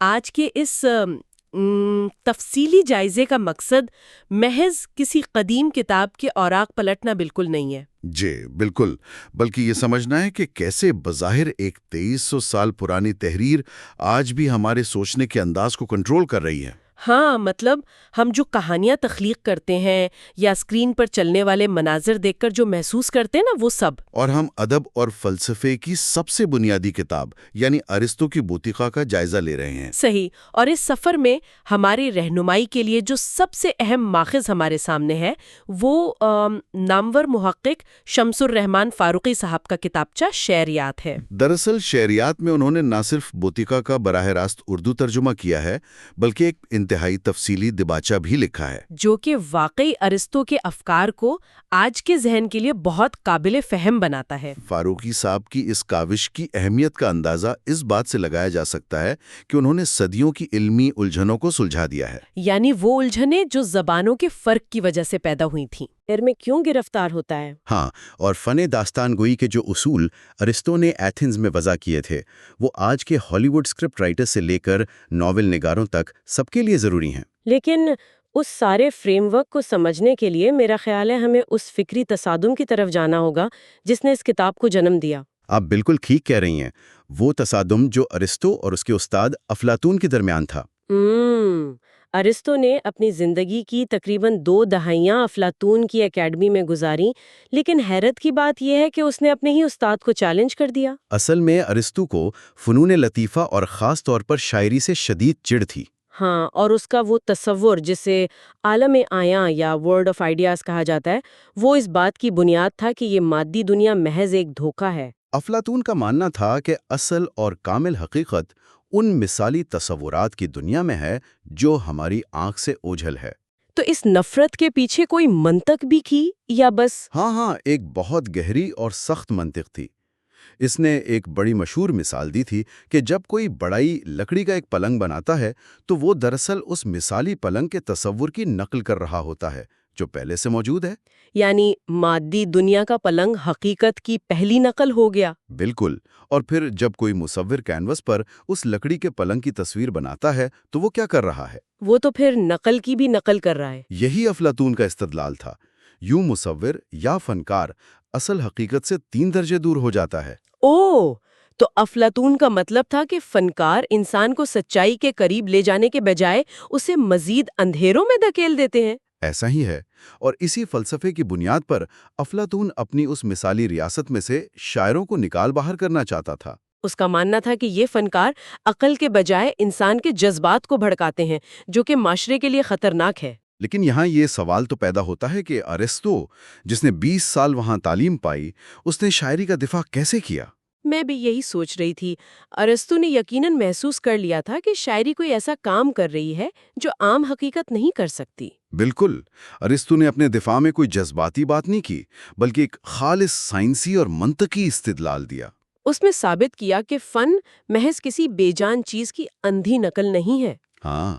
آج کے اس تفصیلی جائزے کا مقصد محض کسی قدیم کتاب کے اوراق پلٹنا بالکل نہیں ہے۔ جی بالکل، بلکہ یہ سمجھنا ہے کہ کیسے بظاہر ایک 2300 سال پرانی تحریر آج بھی ہمارے سوچنے کے انداز کو کنٹرول کر رہی ہے۔ ہاں، مطلب ہم جو کہانیاں تخلیق کرتے ہیں یا اسکرین پر چلنے والے مناظر دیکھ کر جو محسوس کرتے ہیں نا، وہ سب۔ اور ہم ادب اور فلسفے کی سب سے بنیادی کتاب یعنی ارسطو کی بوتیقا کا جائزہ لے رہے ہیں۔ صحیح، اور اس سفر میں ہماری رہنمائی کے لیے جو سب سے اہم ماخذ ہمارے سامنے ہے وہ نامور محقق شمس الرحمن فاروقی صاحب کا کتابچہ شعریات ہے۔ دراصل شعریات میں انہوں نے نہ صرف بوتیقا کا براہ راست اردو ترجمہ کیا ہے بلکہ ایک انتہائی تفصیلی دباچہ بھی لکھا ہے، جو کہ واقعی ارسطو کے افکار کو آج کے ذہن کے لیے بہت قابل فہم بناتا ہے۔ فاروقی صاحب کی اس کاوش کی اہمیت کا اندازہ اس بات سے لگایا جا سکتا ہے کہ انہوں نے صدیوں کی علمی الجھنوں کو سلجھا دیا ہے۔ یعنی وہ الجھنیں جو زبانوں کے فرق کی وجہ سے پیدا ہوئی تھیں۔ میں کیوں گرفتار ہوتا ہے؟ ہاں، اور فن داستان گوئی کے جو اصول ارسطو نے ایتھنز میں وضع کیے تھے وہ آج کے ہالی ووڈ اسکرپٹ رائٹر سے لے کر ناول نگاروں تک سب کے لیے ضروری ہیں۔ لیکن اس سارے فریم ورک کو سمجھنے کے لیے میرا خیال ہے ہمیں اس فکری تصادم کی طرف جانا ہوگا جس نے اس کتاب کو جنم دیا۔ آپ بالکل ٹھیک کہہ رہی ہیں، وہ تصادم جو ارسطو اور اس کے استاد افلاطون کے درمیان تھا۔ ارسطو نے اپنی زندگی کی تقریباً 2 دہائیاں افلاطون کی اکیڈمی میں گزاری، لیکن حیرت کی بات یہ ہے کہ اس نے اپنے ہی استاد کو چیلنج کر دیا۔ اصل میں ارسطو کو فنون لطیفہ اور خاص طور پر شاعری سے شدید چڑ تھی۔ ہاں، اور اس کا وہ تصور جسے عالم آیاں یا ورلڈ آف آئیڈیاز کہا جاتا ہے، وہ اس بات کی بنیاد تھا کہ یہ مادی دنیا محض ایک دھوکہ ہے۔ افلاطون کا ماننا تھا کہ اصل اور کامل حقیقت ان مثالی تصورات کی دنیا میں ہے جو ہماری آنکھ سے اوجھل ہے۔ تو اس نفرت کے پیچھے کوئی منطق بھی تھی یا بس؟ ہاں، ایک بہت گہری اور سخت منطق تھی۔ اس نے ایک بڑی مشہور مثال دی تھی کہ جب کوئی بڑائی لکڑی کا ایک پلنگ بناتا ہے تو وہ دراصل اس مثالی پلنگ کے تصور کی نقل کر رہا ہوتا ہے جو پہلے سے موجود ہے۔ یعنی مادی دنیا کا پلنگ حقیقت کی پہلی نقل ہو گیا۔ بالکل، اور پھر جب کوئی مصور کینوس پر اس لکڑی کے پلنگ کی تصویر بناتا ہے تو وہ کیا کر رہا ہے؟ وہ تو پھر نقل کی بھی نقل کر رہا ہے۔ یہی افلاطون کا استدلال تھا۔ یوں مصور یا فنکار اصل حقیقت سے 3 درجے دور ہو جاتا ہے۔ تو افلاطون کا مطلب تھا کہ فنکار انسان کو سچائی کے قریب لے جانے کے بجائے اسے مزید اندھیروں میں دھکیل دیتے ہیں۔ ایسا ہی ہے، اور اسی فلسفے کی بنیاد پر افلاطون اپنی اس مثالی ریاست میں سے شاعروں کو نکال باہر کرنا چاہتا تھا۔ اس کا ماننا تھا کہ یہ فنکار عقل کے بجائے انسان کے جذبات کو بھڑکاتے ہیں، جو کہ معاشرے کے لیے خطرناک ہے۔ لیکن یہاں یہ سوال تو پیدا ہوتا ہے کہ ارسطو، جس نے 20 سال وہاں تعلیم پائی، اس نے شاعری کا دفاع کیسے کیا؟ میں بھی یہی سوچ رہی تھی۔ ارسطو نے یقیناً محسوس کر لیا تھا کہ شاعری کوئی ایسا کام کر رہی ہے جو عام حقیقت نہیں کر سکتی۔ بالکل، ارسطو نے اپنے دفاع میں کوئی جذباتی بات نہیں کی، بلکہ ایک خالص سائنسی اور منطقی استدلال دیا۔ اس میں ثابت کیا کہ فن محض کسی بے جان چیز کی اندھی نقل نہیں ہے۔ ہاں،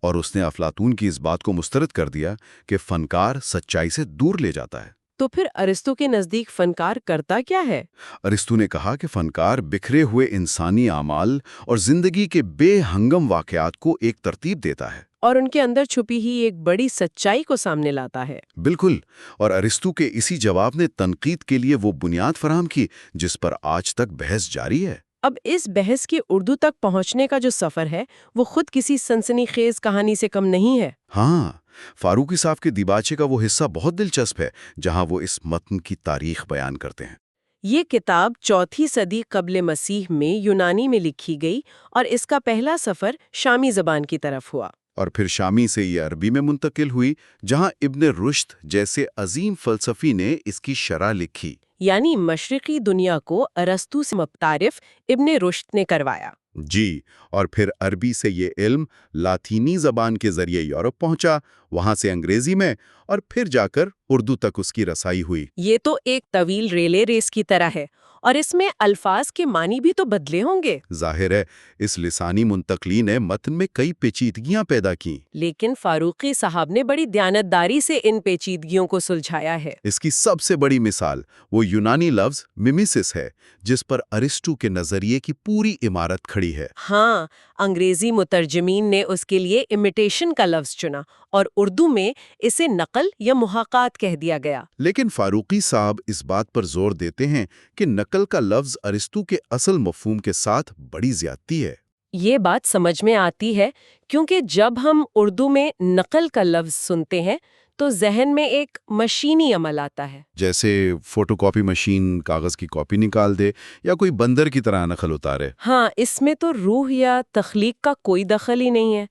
اور اس نے افلاطون کی اس بات کو مسترد کر دیا کہ فنکار سچائی سے دور لے جاتا ہے۔ تو پھر ارسطو کے نزدیک فنکار کرتا کیا ہے؟ ارسطو نے کہا کہ فنکار بکھرے ہوئے انسانی اعمال اور زندگی کے بے ہنگم واقعات کو ایک ترتیب دیتا ہے، اور ان کے اندر چھپی ہی ایک بڑی سچائی کو سامنے لاتا ہے۔ بالکل، اور ارسطو کے اسی جواب نے تنقید کے لیے وہ بنیاد فراہم کی جس پر آج تک بحث جاری ہے۔ اب اس بحث کے اردو تک پہنچنے کا جو سفر ہے وہ خود کسی سنسنی خیز کہانی سے کم نہیں ہے۔ ہاں، فاروقی صاحب کے دیباچے کا وہ حصہ بہت دلچسپ ہے جہاں وہ اس متن کی تاریخ بیان کرتے ہیں۔ یہ کتاب 4 صدی قبل مسیح میں یونانی میں لکھی گئی اور اس کا پہلا سفر شامی زبان کی طرف ہوا۔ اور پھر شامی سے یہ عربی میں منتقل ہوئی جہاں ابن رشد جیسے عظیم فلسفی نے اس کی شرح لکھی۔ یعنی مشرقی دنیا کو ارسطو سے متعارف ابن رشد نے کروایا۔ جی، اور پھر عربی سے یہ علم لاطینی زبان کے ذریعے یورپ پہنچا، وہاں سے انگریزی میں، اور پھر جا کر اردو تک اس کی رسائی ہوئی۔ یہ تو ایک طویل ریلے ریس کی طرح ہے، اور اس میں الفاظ کے معنی بھی تو بدلے ہوں گے۔ ظاہر ہے اس لسانی منتقلی نے متن میں کئی پیچیدگیاں پیدا کیں۔ لیکن فاروقی صاحب نے بڑی دیانتداری سے ان پیچیدگیوں کو سلجھایا ہے۔ اس کی سب سے بڑی مثال وہ یونانی لفظ میمیسس ہے، جس پر ارسطو کے نظریے کی پوری عمارت کھڑی ہے۔ ہاں، انگریزی مترجمین نے اس کے لیے امیٹیشن کا لفظ چنا اور اردو میں اسے نقل یا محاکات کہہ دیا گیا۔ لیکن فاروقی صاحب اس بات پر زور دیتے ہیں کہ نقل کا لفظ ارسطو کے اصل مفہوم کے ساتھ بڑی زیادتی ہے۔ یہ بات سمجھ میں آتی ہے کیونکہ جب ہم اردو میں نقل کا لفظ سنتے ہیں تو ذہن میں ایک مشینی عمل آتا ہے۔ جیسے فوٹو کاپی مشین کاغذ کی کاپی نکال دے یا کوئی بندر کی طرح نقل اتارے۔ ہاں، اس میں تو روح یا تخلیق کا کوئی دخل ہی نہیں ہے۔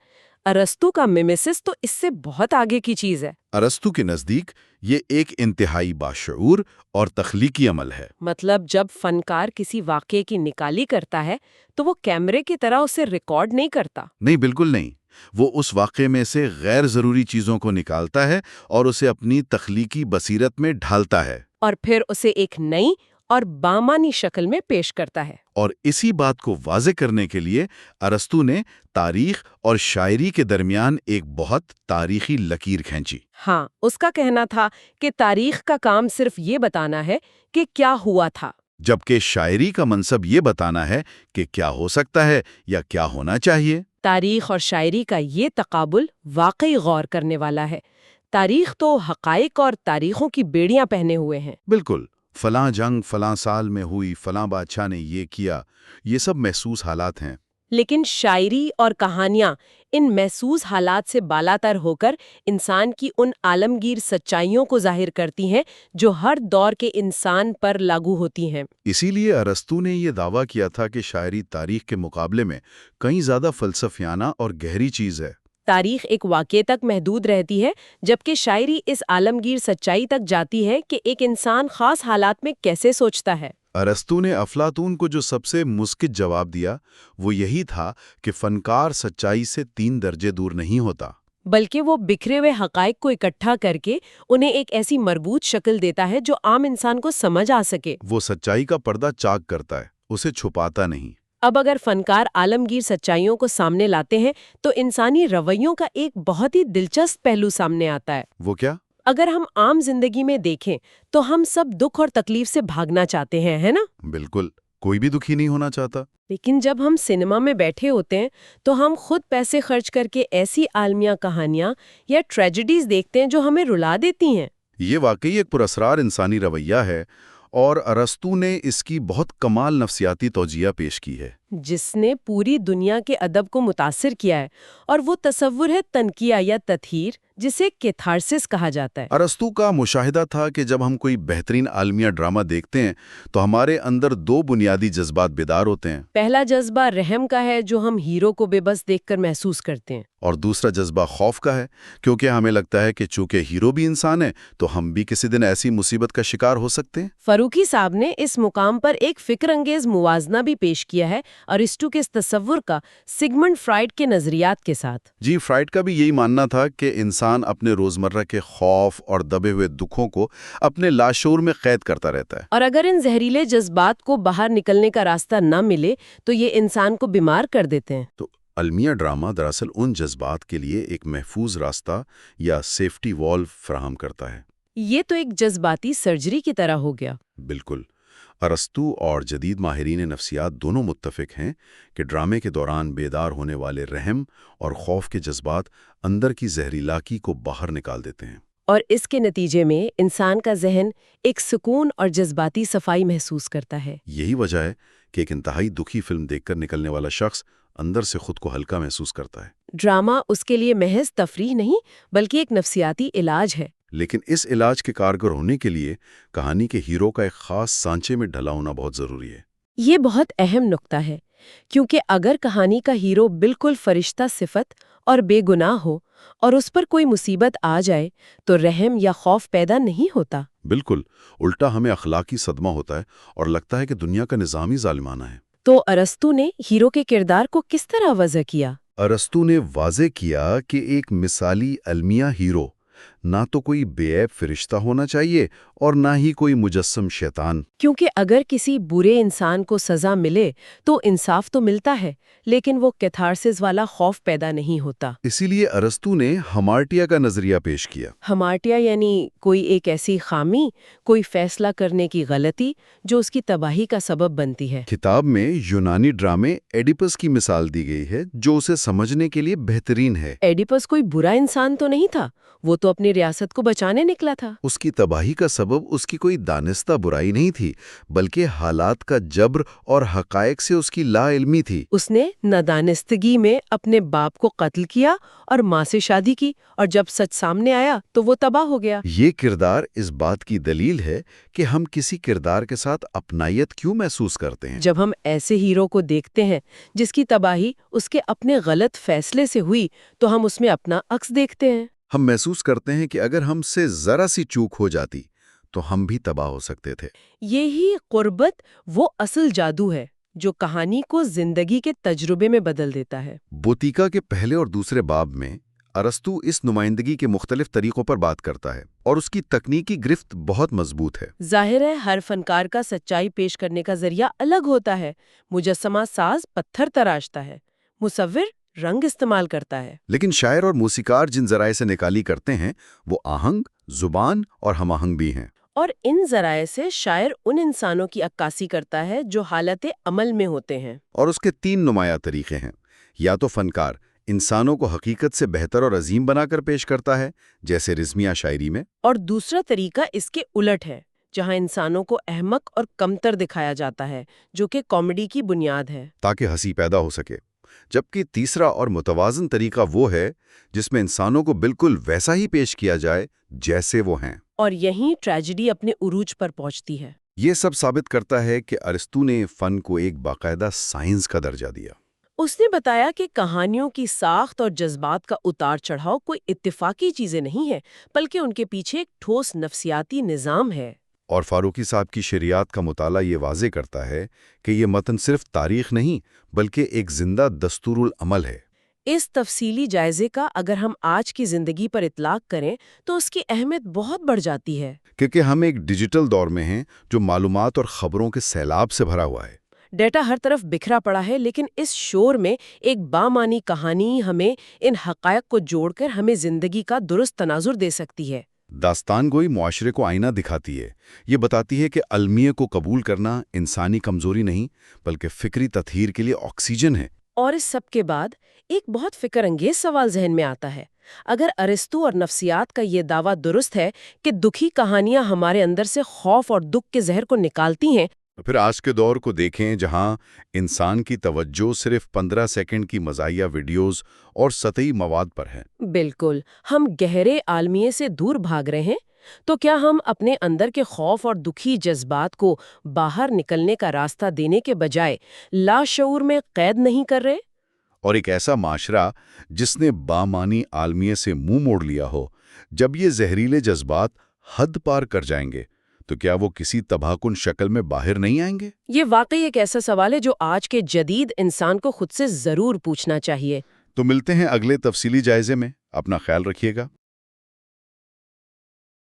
ارسطو کا میمیسس تو اس سے بہت آگے کی چیز ہے۔ ارسطو کے نزدیک یہ ایک انتہائی باشعور اور تخلیقی عمل ہے۔ مطلب جب فنکار کسی واقعے کی نکالی کرتا ہے تو وہ کیمرے کی طرح اسے ریکارڈ نہیں کرتا۔ نہیں، بالکل نہیں۔ وہ اس واقعے میں سے غیر ضروری چیزوں کو نکالتا ہے اور اسے اپنی تخلیقی بصیرت میں ڈھالتا ہے، اور پھر اسے ایک نئی اور بامانی شکل میں پیش کرتا ہے۔ اور اسی بات کو واضح کرنے کے لیے ارسطو نے تاریخ اور شاعری کے درمیان ایک بہت تاریخی لکیر کھینچی۔ ہاں، اس کا کہنا تھا کہ تاریخ کا کام صرف یہ بتانا ہے کہ کیا ہوا تھا، جبکہ شاعری کا منصب یہ بتانا ہے کہ کیا ہو سکتا ہے یا کیا ہونا چاہیے۔ تاریخ اور شاعری کا یہ تقابل واقعی غور کرنے والا ہے۔ تاریخ تو حقائق اور تاریخوں کی بیڑیاں پہنے ہوئے ہیں۔ بالکل، فلاں جنگ فلاں سال میں ہوئی، فلاں بادشاہ نے یہ کیا، یہ سب محسوس حالات ہیں۔ لیکن شاعری اور کہانیاں ان محسوس حالات سے بالاتر ہو کر انسان کی ان عالمگیر سچائیوں کو ظاہر کرتی ہیں جو ہر دور کے انسان پر لاگو ہوتی ہیں۔ اسی لیے ارسطو نے یہ دعویٰ کیا تھا کہ شاعری تاریخ کے مقابلے میں کہیں زیادہ فلسفیانہ اور گہری چیز ہے۔ تاریخ ایک واقعے تک محدود رہتی ہے، جبکہ شاعری اس عالمگیر سچائی تک جاتی ہے کہ ایک انسان خاص حالات میں کیسے سوچتا ہے۔ ارسطو نے افلاطون کو جو سب سے مسکت جواب دیا وہ یہی تھا کہ فنکار سچائی سے 3 درجے دور نہیں ہوتا، بلکہ وہ بکھرے ہوئے حقائق کو اکٹھا کر کے انہیں ایک ایسی مربوط شکل دیتا ہے جو عام انسان کو سمجھ آ سکے۔ وہ سچائی کا پردہ چاک کرتا ہے، اسے چھپاتا نہیں۔ اب اگر فنکار عالمگیر سچائیوں کو سامنے لاتے ہیں تو انسانی رویوں کا ایک بہت ہی دلچسپ پہلو سامنے آتا ہے۔ وہ کیا؟ اگر ہم عام زندگی میں دیکھیں تو ہم سب دکھ اور تکلیف سے بھاگنا چاہتے ہیں، ہے نا؟ بالکل، کوئی بھی دکھی نہیں ہونا چاہتا۔ لیکن جب ہم سنیما میں بیٹھے ہوتے ہیں تو ہم خود پیسے خرچ کر کے ایسی عالمیہ کہانیاں یا ٹریجڈیز دیکھتے ہیں جو ہمیں رلا دیتی ہیں۔ یہ واقعی ایک پراسرار انسانی رویہ ہے، اور ارسطو نے اس کی بہت کمال نفسیاتی توجیہ پیش کی ہے، جس نے پوری دنیا کے ادب کو متاثر کیا ہے، اور وہ تصور ہے تنقیہ یا تطہیر، جسے کیتھارسس کہا جاتا ہے۔ ارسطو کا مشاہدہ تھا کہ جب ہم کوئی بہترین عالمیہ ڈرامہ دیکھتے ہیں تو ہمارے اندر 2 بنیادی جذبات بیدار ہوتے ہیں۔ پہلا جذبہ رحم کا ہے جو ہم ہیرو کو بے بس دیکھ کر محسوس کرتے ہیں، اور دوسرا جذبہ خوف کا ہے، کیونکہ ہمیں لگتا ہے کہ چونکہ ہیرو بھی انسان ہے تو ہم بھی کسی دن ایسی مصیبت کا شکار ہو سکتے ہیں۔ فاروقی صاحب نے اس مقام پر ایک فکر انگیز موازنہ بھی پیش کیا ہے ارسطو کے اس تصور کا سگمنڈ فرائڈ کے نظریات کے ساتھ۔ جی، فرائڈ کا بھی یہی ماننا تھا کہ انسان اپنے روزمرہ کے خوف اور دبے ہوئے دکھوں کو اپنے لاشعور میں قید کرتا رہتا ہے، اور اگر ان زہریلے جذبات کو باہر نکلنے کا راستہ نہ ملے تو یہ انسان کو بیمار کر دیتے ہیں۔ تو المیہ ڈرامہ دراصل ان جذبات کے لیے ایک محفوظ راستہ یا سیفٹی وال فراہم کرتا ہے۔ یہ تو ایک جذباتی سرجری کی طرح ہو گیا۔ بالکل، ارسطو اور جدید ماہرین نفسیات دونوں متفق ہیں کہ ڈرامے کے دوران بیدار ہونے والے رحم اور خوف کے جذبات اندر کی زہریلاکی کو باہر نکال دیتے ہیں، اور اس کے نتیجے میں انسان کا ذہن ایک سکون اور جذباتی صفائی محسوس کرتا ہے۔ یہی وجہ ہے کہ ایک انتہائی دکھی فلم دیکھ کر نکلنے والا شخص اندر سے خود کو ہلکا محسوس کرتا ہے۔ ڈرامہ اس کے لیے محض تفریح نہیں بلکہ ایک نفسیاتی علاج ہے۔ لیکن اس علاج کے کارگر ہونے کے لیے کہانی کے ہیرو کا ایک خاص سانچے میں ڈھلا ہونا بہت ضروری ہے۔ یہ بہت اہم نقطہ ہے، کیونکہ اگر کہانی کا ہیرو بالکل فرشتہ صفت اور بے گناہ ہو اور اس پر کوئی مصیبت آ جائے تو رحم یا خوف پیدا نہیں ہوتا۔ بالکل، الٹا ہمیں اخلاقی صدمہ ہوتا ہے اور لگتا ہے کہ دنیا کا نظام ہی ظالمانہ ہے۔ تو ارسطو نے ہیرو کے کردار کو کس طرح وضع کیا؟ ارسطو نے واضح کیا کہ ایک مثالی المیہ ہیرو نہ تو کوئی بے عیب فرشتہ ہونا چاہیے اور نہ ہی کوئی مجسم شیطان۔ کیونکہ اگر کسی برے انسان کو سزا ملے تو انصاف تو ملتا ہے، لیکن وہ کیتھارسس والا خوف پیدا نہیں ہوتا۔ اسی لیے ارسطو نے ہمارٹیا کا نظریہ پیش کیا۔ ہمارٹیا یعنی کوئی ایک ایسی خامی، کوئی فیصلہ کرنے کی غلطی جو اس کی تباہی کا سبب بنتی ہے۔ کتاب میں یونانی ڈرامے ایڈیپس کی مثال دی گئی ہے جو اسے سمجھنے کے لیے بہترین ہے۔ ایڈیپس کوئی برا انسان تو نہیں تھا، وہ تو اپنی ریاست کو بچانے نکلا تھا۔ اس کی تباہی کا سبب اس کی کوئی دانستہ برائی نہیں تھی، بلکہ حالات کا جبر اور حقائق سے اس کی لا علمی تھی۔ اس نے نادانستگی میں اپنے باپ کو قتل کیا اور ماں سے شادی کی، اور جب سچ سامنے آیا تو وہ تباہ ہو گیا۔ یہ کردار اس بات کی دلیل ہے کہ ہم کسی کردار کے ساتھ اپنائیت کیوں محسوس کرتے ہیں۔ جب ہم ایسے ہیرو کو دیکھتے ہیں جس کی تباہی اس کے اپنے غلط فیصلے سے ہوئی تو ہم اس میں اپنا عکس دیکھتے ہیں۔ ہم محسوس کرتے ہیں کہ اگر ہم سے ذرا سی چوک ہو جاتی تو ہم بھی تباہ ہو سکتے تھے۔ یہی قربت وہ اصل جادو ہے جو کہانی کو زندگی کے تجربے میں بدل دیتا ہے۔ بوتیکا کے پہلے اور دوسرے باب میں ارسطو اس نمائندگی کے مختلف طریقوں پر بات کرتا ہے اور اس کی تکنیکی گرفت بہت مضبوط ہے۔ ظاہر ہے ہر فنکار کا سچائی پیش کرنے کا ذریعہ الگ ہوتا ہے۔ مجسمہ ساز پتھر تراشتا ہے، مصور رنگ استعمال کرتا ہے، لیکن شاعر اور موسیقار جن ذرائع سے نکالی کرتے ہیں وہ آہنگ، زبان اور ہم آہنگ بھی ہیں۔ اور ان ذرائع سے شاعر ان انسانوں کی عکاسی کرتا ہے جو حالت عمل میں ہوتے ہیں۔ اور اس کے 3 نمایاں طریقے ہیں۔ یا تو فنکار انسانوں کو حقیقت سے بہتر اور عظیم بنا کر پیش کرتا ہے، جیسے رزمیہ شاعری میں، اور دوسرا طریقہ اس کے الٹ ہے، جہاں انسانوں کو احمق اور کمتر دکھایا جاتا ہے، جو کہ کامیڈی کی بنیاد ہے۔ تاکہ ہنسی پیدا ہو سکے۔ جبکہ تیسرا اور متوازن طریقہ وہ ہے جس میں انسانوں کو بالکل ویسا ہی پیش کیا جائے جیسے وہ ہیں۔ اور یہیں ٹریجڈی اپنے عروج پر پہنچتی ہے۔ یہ سب ثابت کرتا ہے کہ ارسطو نے فن کو ایک باقاعدہ سائنس کا درجہ دیا۔ اس نے بتایا کہ کہانیوں کی ساخت اور جذبات کا اتار چڑھاؤ کوئی اتفاقی چیزیں نہیں ہیں، بلکہ ان کے پیچھے ایک ٹھوس نفسیاتی نظام ہے۔ اور فاروقی صاحب کی شعریات کا مطالعہ یہ واضح کرتا ہے کہ یہ متن صرف تاریخ نہیں بلکہ ایک زندہ دستور العمل ہے۔ اس تفصیلی جائزے کا اگر ہم آج کی زندگی پر اطلاق کریں تو اس کی اہمیت بہت بڑھ جاتی ہے۔ کیونکہ ہم ایک ڈیجیٹل دور میں ہیں جو معلومات اور خبروں کے سیلاب سے بھرا ہوا ہے۔ ڈیٹا ہر طرف بکھرا پڑا ہے، لیکن اس شور میں ایک بامعنی کہانی ہمیں ان حقائق کو جوڑ کر ہمیں زندگی کا درست تناظر دے سکتی ہے۔ داستان گوئی معاشرے کو آئینہ دکھاتی ہے۔ یہ بتاتی ہے کہ المیہ کو قبول کرنا انسانی کمزوری نہیں بلکہ فکری تطہیر کے لیے آکسیجن ہے۔ اور اس سب کے بعد ایک بہت فکر انگیز سوال ذہن میں آتا ہے۔ اگر ارسطو اور نفسیات کا یہ دعویٰ درست ہے کہ دکھی کہانیاں ہمارے اندر سے خوف اور دکھ کے زہر کو نکالتی ہیں، پھر آج کے دور کو دیکھیں جہاں انسان کی توجہ صرف 15 سیکنڈ کی مزاحیہ ویڈیوز اور سطحی مواد پر ہے۔ بالکل، ہم گہرے عالمیے سے دور بھاگ رہے ہیں، تو کیا ہم اپنے اندر کے خوف اور دکھی جذبات کو باہر نکلنے کا راستہ دینے کے بجائے لاشعور میں قید نہیں کر رہے؟ اور ایک ایسا معاشرہ جس نے بامانی عالمیے سے منہ موڑ لیا ہو، جب یہ زہریلے جذبات حد پار کر جائیں گے تو کیا وہ کسی تباہ کن شکل میں باہر نہیں آئیں گے؟ یہ واقعی ایک ایسا سوال ہے جو آج کے جدید انسان کو خود سے ضرور پوچھنا چاہیے۔ تو ملتے ہیں اگلے تفصیلی جائزے میں۔ اپنا خیال رکھیے گا۔